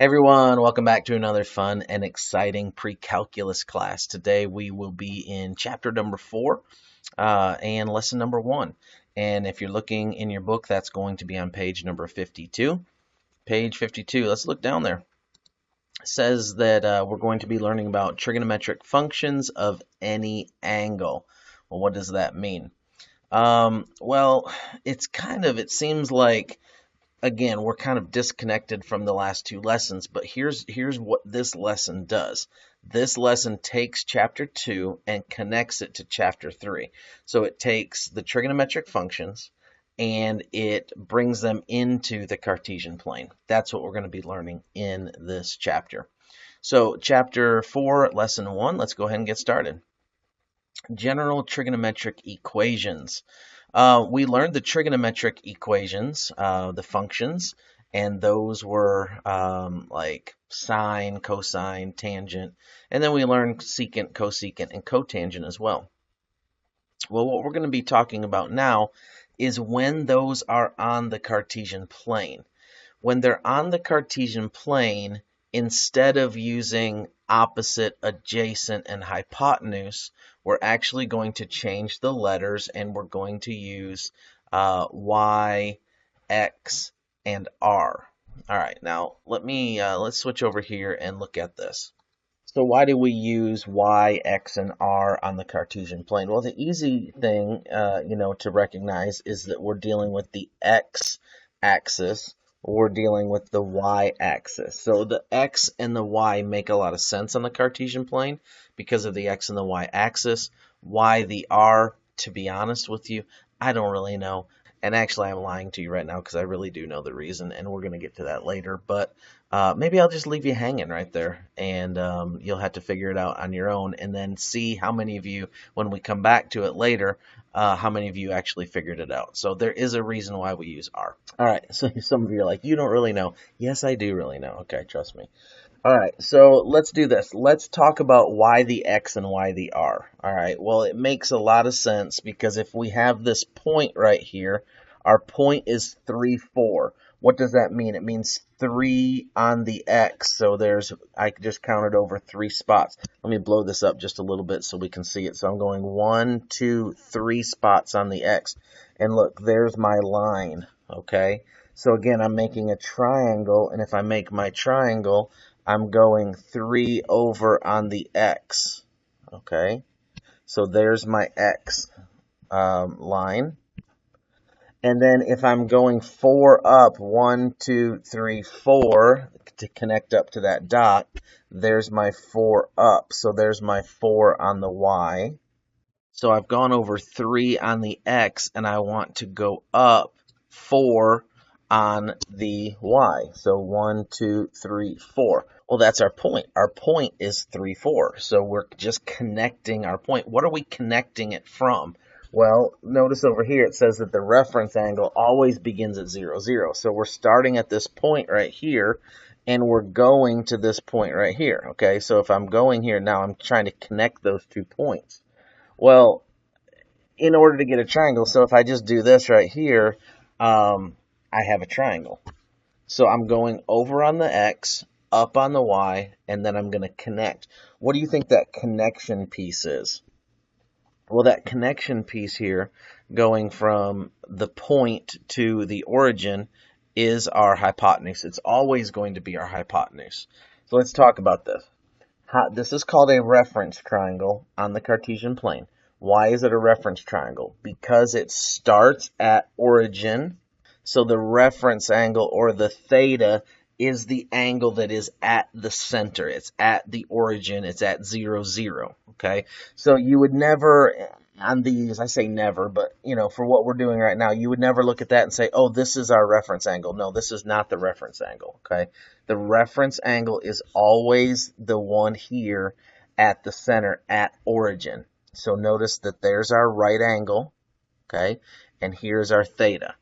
Hey everyone, welcome back to another fun and exciting pre-calculus class. Today we will be in chapter number 4 and lesson number 1. And if you're looking in your book, that's going to be on page number 52. Page 52, let's look down there. It says that we're going to be learning about trigonometric functions of any angle. Well, what does that mean? Well, it seems like again, we're kind of disconnected from the last two lessons, but here's what this lesson does. This lesson takes chapter 2 and connects it to chapter 3. So it takes the trigonometric functions and it brings them into the Cartesian plane. That's what we're going to be learning in this chapter. So chapter 4, lesson 1, let's go ahead and get started. General trigonometric equations. We learned the trigonometric equations, the functions, and those were like sine, cosine, tangent, and then we learned secant, cosecant, and cotangent as well. Well, what we're going to be talking about now is when those are on the Cartesian plane. When they're on the Cartesian plane, instead of using opposite, adjacent, and hypotenuse, we're actually going to change the letters and we're going to use y, x, and r. All right, now let's switch over here and look at this. So why do we use y, x, and r on the Cartesian plane? Well, the easy thing, to recognize is that we're dealing with the x-axis. We're dealing with the y-axis. So the x and the y make a lot of sense on the Cartesian plane because of the x and the y-axis. Why the r, to be honest with you, I don't really know. And actually, I'm lying to you right now because I really do know the reason, and we're going to get to that later. But maybe I'll just leave you hanging right there, and you'll have to figure it out on your own, and then see how many of you, when we come back to it later, how many of you actually figured it out. So there is a reason why we use R. All right, so some of you are like, you don't really know. Yes, I do really know. Okay, trust me. All right, so let's do this. Let's talk about why the x and why the r. All right, well, it makes a lot of sense because if we have this point right here, our point is 3, 4. What does that mean? It means 3 on the x. So I just counted over 3 spots. Let me blow this up just a little bit so we can see it. So I'm going 1, 2, 3 spots on the x. And look, there's my line, okay? So again, I'm making a triangle, and if I make my triangle, I'm going 3 over on the x, okay? So there's my x line. And then if I'm going 4 up, 1, 2, 3, 4, to connect up to that dot, there's my 4 up. So there's my 4 on the y. So I've gone over 3 on the x, and I want to go up 4 on the y. So 1, 2, 3, 4. Well, that's our point. Our point is 3, 4. So we're just connecting our point. What are we connecting it from? Well, notice over here it says that the reference angle always begins at 0, 0. So we're starting at this point right here, and we're going to this point right here. Okay, so if I'm going here now, I'm trying to connect those 2 points. Well, in order to get a triangle, so if I just do this right here, I have a triangle. So I'm going over on the x, up on the y, and then I'm going to connect. What do you think that connection piece is? Well, that connection piece here, going from the point to the origin, is our hypotenuse. It's always going to be our hypotenuse. So let's talk about this. This is called a reference triangle on the Cartesian plane. Why is it a reference triangle? Because it starts at origin. So the reference angle, or the theta, is the angle that is at the center. It's at the origin. It's at 0, 0. Okay? So you would never, on these, I say never, but, for what we're doing right now, you would never look at that and say, oh, this is our reference angle. No, this is not the reference angle. Okay? The reference angle is always the one here at the center, at origin. So notice that there's our right angle, okay? And here's our theta.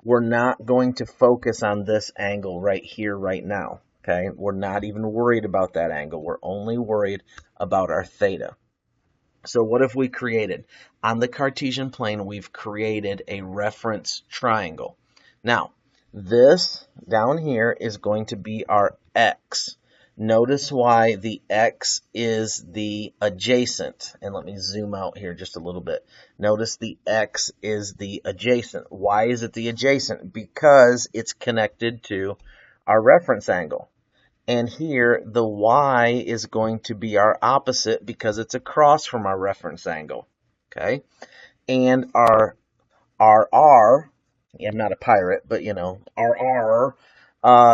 We're not going to focus on this angle right here, right now, okay? We're not even worried about that angle. We're only worried about our theta. So what have we created? On the Cartesian plane, we've created a reference triangle. Now, this down here is going to be our x. Notice why the x is the adjacent. And let me zoom out here just a little bit. Notice the x is the adjacent. Why is it the adjacent? Because it's connected to our reference angle. And here, the y is going to be our opposite because it's across from our reference angle. Okay? And our r, I'm not a pirate, but you know, our r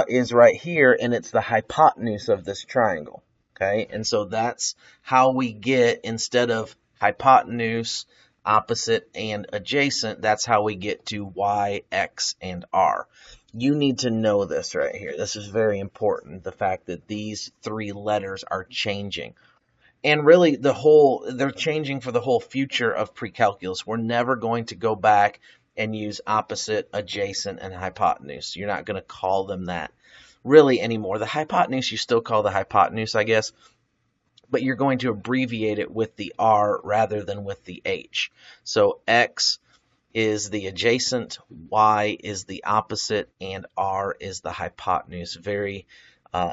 is right here, and it's the hypotenuse of this triangle. Okay? And so that's how we get, instead of hypotenuse, opposite, and adjacent, that's how we get to y, x, and r. You need to know this right here. This is very important, the fact that these three letters are changing. And really, they're changing for the whole future of precalculus. We're never going to go back and use opposite, adjacent, and hypotenuse. You're not going to call them that really anymore. The hypotenuse, you still call the hypotenuse, I guess, but you're going to abbreviate it with the r rather than with the h. So x is the adjacent, y is the opposite, and r is the hypotenuse. Very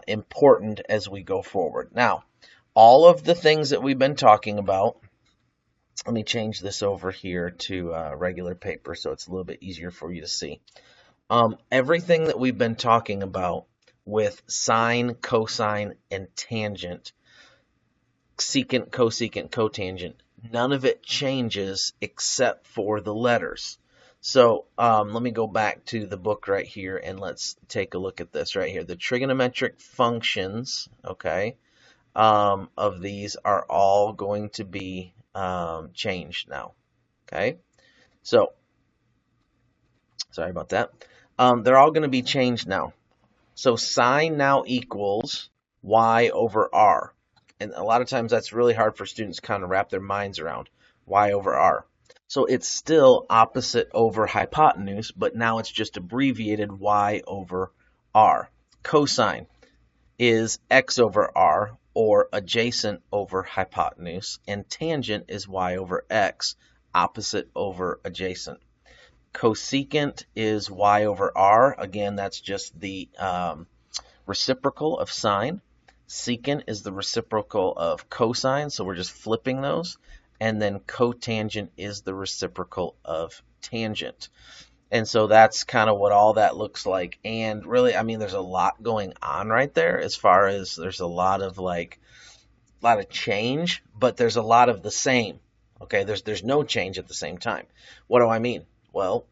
important as we go forward. Now, all of the things that we've been talking about, let me change this over here to regular paper so it's a little bit easier for you to see. Everything that we've been talking about with sine, cosine, and tangent, secant, cosecant, cotangent, none of it changes except for the letters. So let me go back to the book right here and let's take a look at this right here. The trigonometric functions, okay, of these are all going to be changed now. Okay, so sorry about that. They're all going to be changed now. So sine now equals y over r. And a lot of times that's really hard for students to kind of wrap their minds around, y over r. So it's still opposite over hypotenuse, but now it's just abbreviated y over r. Cosine is x over r, or adjacent over hypotenuse, and tangent is y over x, opposite over adjacent. Cosecant is y over r. Again, that's just the reciprocal of sine. Secant is the reciprocal of cosine, so we're just flipping those. And then cotangent is the reciprocal of tangent. And so that's kind of what all that looks like. And really, I mean, there's a lot going on right there, as far as there's a lot of change, but there's a lot of the same. Okay, there's no change at the same time. What do I mean? Well,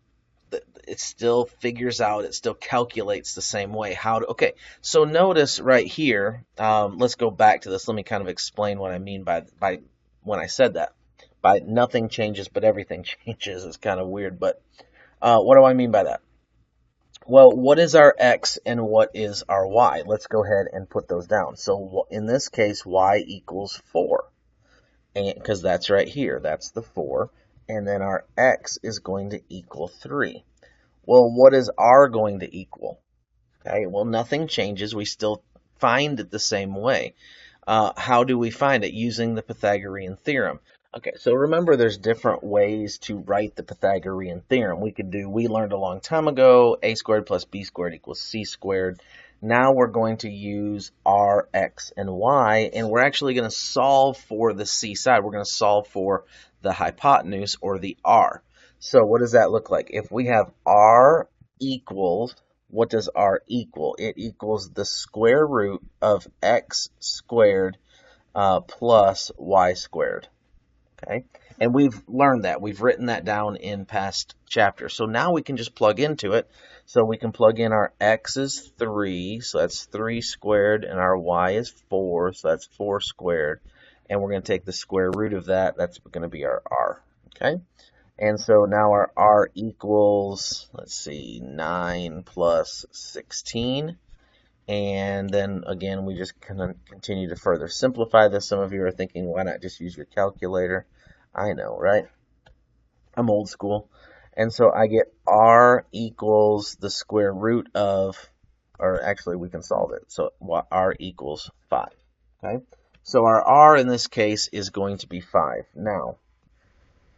it still figures out, it still calculates the same way. Okay, so notice right here, let's go back to this. Let me kind of explain what I mean by when I said that. By nothing changes, but everything changes. It's kind of weird, but what do I mean by that? Well, what is our x and what is our y? Let's go ahead and put those down. So in this case, y equals 4, because that's right here. That's the 4. And then our x is going to equal 3. Well, what is r going to equal? Okay, well, nothing changes. We still find it the same way. How do we find it? Using the Pythagorean theorem. Okay, so remember there's different ways to write the Pythagorean theorem. We learned a long time ago, a squared plus b squared equals c squared. Now we're going to use r, x, and y, and we're actually going to solve for the c side. We're going to solve for the hypotenuse, or the r. So what does that look like? If we have r equals, what does r equal? It equals the square root of x squared plus y squared. Okay, and we've learned that. We've written that down in past chapters. So now we can just plug into it. So we can plug in our x is 3, so that's 3 squared, and our y is 4, so that's 4 squared. And we're going to take the square root of that. That's going to be our r. Okay, and so now our r equals, let's see, 9 plus 16. And then again, we just continue to further simplify this. Some of you are thinking, why not just use your calculator? I know, right? I'm old school. And so I get r equals the square root of, or actually we can solve it. So r equals 5. Okay, so our r in this case is going to be 5. Now,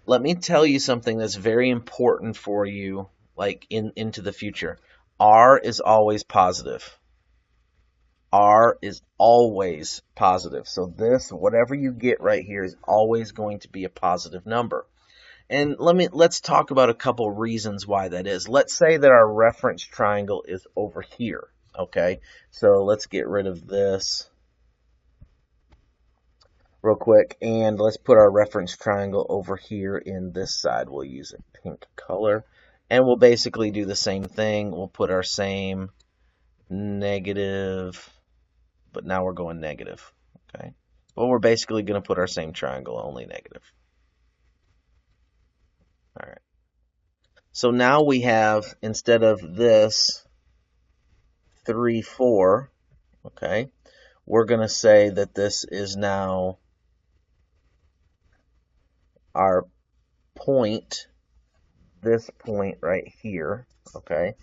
let me tell you something that's very important for you, like into the future. R is always positive. R is always positive. So this, whatever you get right here, is always going to be a positive number. And let's talk about a couple reasons why that is. Let's say that our reference triangle is over here. Okay, so let's get rid of this real quick, and let's put our reference triangle over here in this side. We'll use a pink color, and we'll basically do the same thing. We'll put our same negative, but now we're going negative. Okay, well, we're basically going to put our same triangle, only negative. All right. So now we have, instead of this 3, 4, okay, we're going to say that this is now our point, this point right here, okay,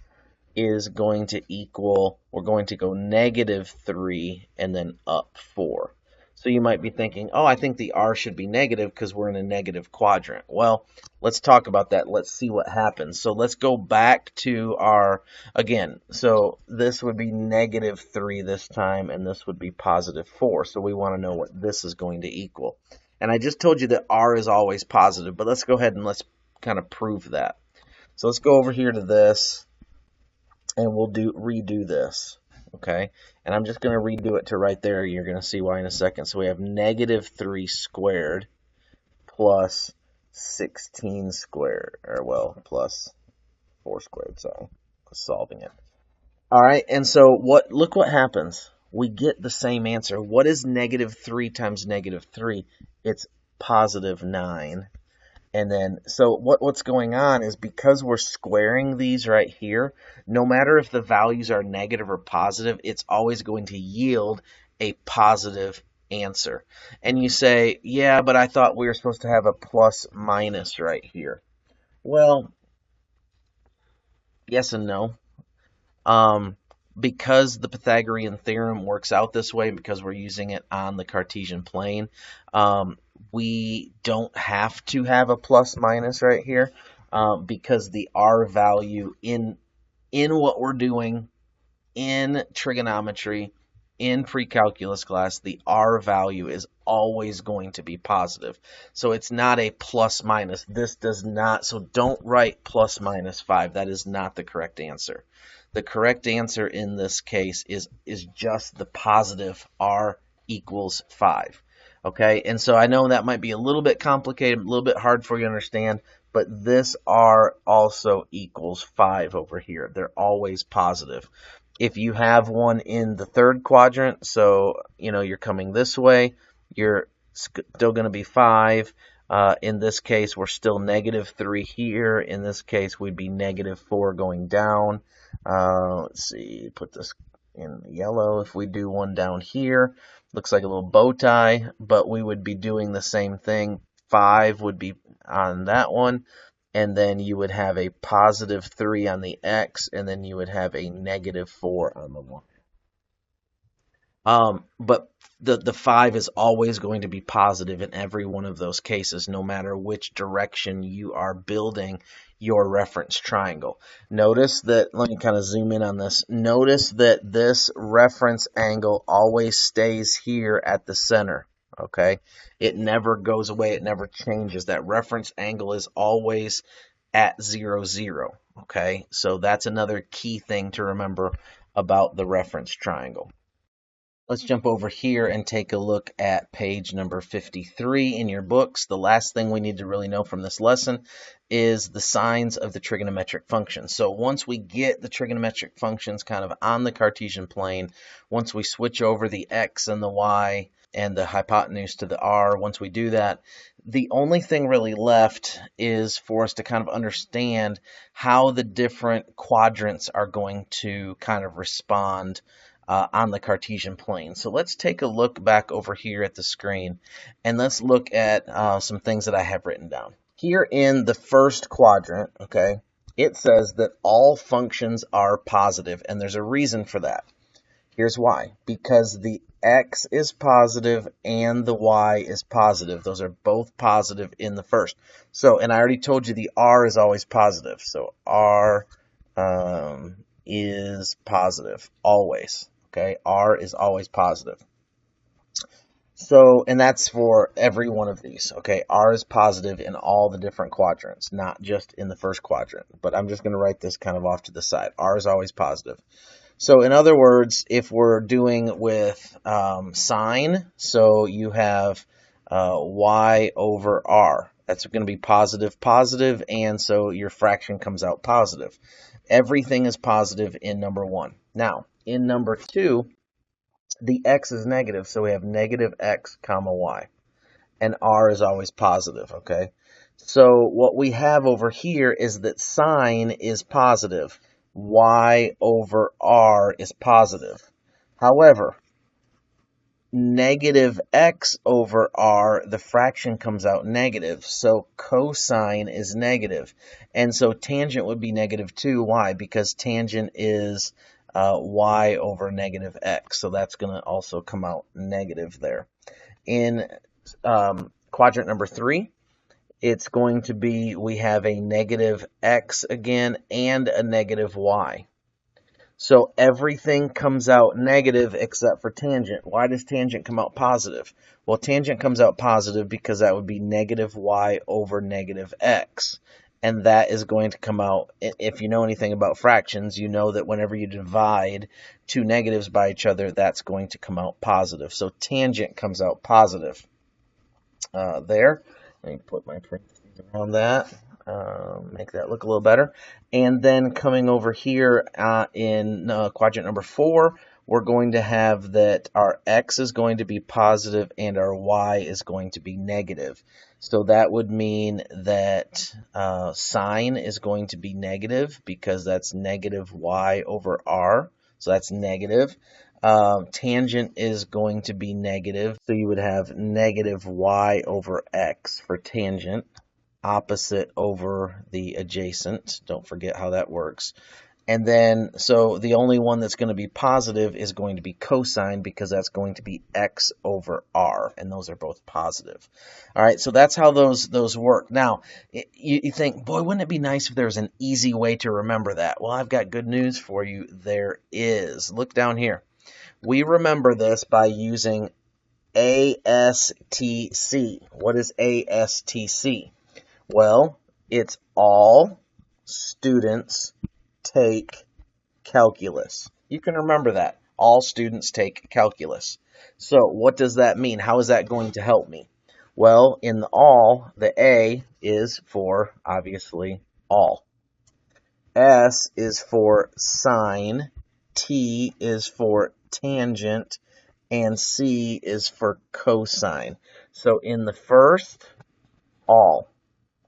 is going to equal, we're going to go negative 3 and then up 4. So you might be thinking, oh, I think the R should be negative because we're in a negative quadrant. Well, let's talk about that. Let's see what happens. So let's go back to our, again, so this would be negative 3 this time, and this would be positive 4. So we want to know what this is going to equal. And I just told you that R is always positive, but let's go ahead and let's kind of prove that. So let's go over here to this, and we'll redo this. Okay, and I'm just going to redo it to right there. You're going to see why in a second. So we have negative 3 squared plus 16 squared, or well, plus 4 squared, sorry, solving it. All right, and so look what happens. We get the same answer. What is negative 3 times negative 3? It's positive 9. And then, so what's going on is because we're squaring these right here, no matter if the values are negative or positive, it's always going to yield a positive answer. And you say, yeah, but I thought we were supposed to have a plus minus right here. Well, yes and no. Because the Pythagorean theorem works out this way, because we're using it on the Cartesian plane, we don't have to have a plus minus right here, because the R value in what we're doing in trigonometry, in pre-calculus class, the R value is always going to be positive. So it's not a plus minus. This does not, so don't write plus minus 5. That is not the correct answer. The correct answer in this case is just the positive R equals 5. Okay, and so I know that might be a little bit complicated, a little bit hard for you to understand, but this R also equals 5 over here. They're always positive. If you have one in the third quadrant, so you're coming this way, you're still going to be 5. In this case, we're still negative 3 here. In this case, we'd be negative 4 going down. Let's see, put this in yellow. If we do one down here, looks like a little bow tie, but we would be doing the same thing. 5 would be on that one, and then you would have a positive 3 on the X, and then you would have a negative 4 on the Y. But the 5 is always going to be positive in every one of those cases, no matter which direction you are building your reference triangle. Notice that, let me kind of zoom in on this. Notice that this reference angle always stays here at the center, okay? It never goes away, it never changes. That reference angle is always at 0, 0, okay? So that's another key thing to remember about the reference triangle. Let's jump over here and take a look at page number 53 in your books. The last thing we need to really know from this lesson is the signs of the trigonometric functions. So once we get the trigonometric functions kind of on the Cartesian plane, once we switch over the X and the Y and the hypotenuse to the R, once we do that, the only thing really left is for us to kind of understand how the different quadrants are going to kind of respond on the Cartesian plane. So let's take a look back over here at the screen, and let's look at some things that I have written down. Here in the first quadrant, okay, it says that all functions are positive, and there's a reason for that. Here's why. Because the X is positive and the Y is positive. Those are both positive in the first. So, and I already told you the R is always positive. So R is positive, always. okay? R is always positive. So, and that's for every one of these, okay? R is positive in all the different quadrants, not just in the first quadrant. But I'm just going to write this kind of off to the side. R is always positive. So in other words, if we're doing with sine, so you have y over r. That's going to be positive, positive, and so your fraction comes out positive. Everything is positive in number 1. Now, in number 2, the x is negative, so we have negative x comma y. And r is always positive, okay? So what we have over here is that sine is positive. Y over r is positive. However, negative x over r, the fraction comes out negative. So cosine is negative. And so tangent would be negative 2. Why? Because tangent is y over negative x. So that's going to also come out negative there. In quadrant number 3, it's going to be, we have a negative x again and a negative y. So everything comes out negative except for tangent. Why does tangent come out positive? Well, tangent comes out positive because that would be negative y over negative x. And that is going to come out, if you know anything about fractions, you know that whenever you divide two negatives by each other, that's going to come out positive. So tangent comes out positive there. Let me put my parentheses around that, make that look a little better. And then coming over here in quadrant number 4, we're going to have that our x is going to be positive and our y is going to be negative. So that would mean that sine is going to be negative because that's negative y over r. So that's negative. Tangent is going to be negative. So you would have negative y over x for tangent. Opposite over the adjacent. Don't forget how that works. And then, so the only one that's going to be positive is going to be cosine because that's going to be x over r, and those are both positive. All right, so that's how those work. Now, you think, boy, wouldn't it be nice if there was an easy way to remember that? Well, I've got good news for you. There is. Look down here. We remember this by using ASTC. What is ASTC? Well, it's all students take calculus. You can remember that. All students take calculus. So what does that mean? How is that going to help me? Well, in the all, the A is for, obviously, all. S is for sine. T is for tangent. And C is for cosine. So in the first, all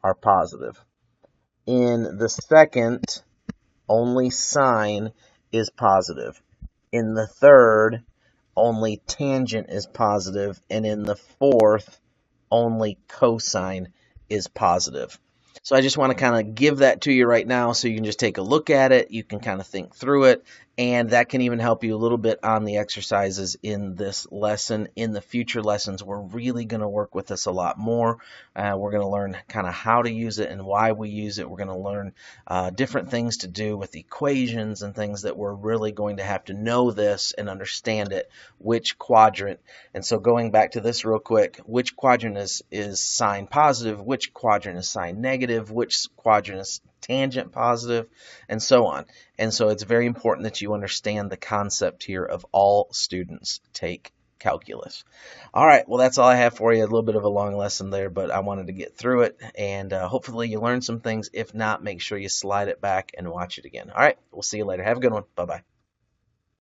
are positive. In the second, only sine is positive. In the third, only tangent is positive. And in the fourth, only cosine is positive. So I just want to kind of give that to you right now so you can just take a look at it. You can kind of think through it. And that can even help you a little bit on the exercises in this lesson. In the future lessons, we're really going to work with this a lot more. We're going to learn kind of how to use it and why we use it. We're going to learn different things to do with equations and things that we're really going to have to know this and understand it, which quadrant. And so going back to this real quick, which quadrant is sine positive, which quadrant is sine negative, which quadrant is tangent positive, and so on. And so it's very important that you understand the concept here of all students take calculus. All right, well, that's all I have for you. A little bit of a long lesson there, but I wanted to get through it, and hopefully you learned some things. If not, make sure you slide it back and watch it again. All right, we'll see you later. Have a good one. Bye-bye.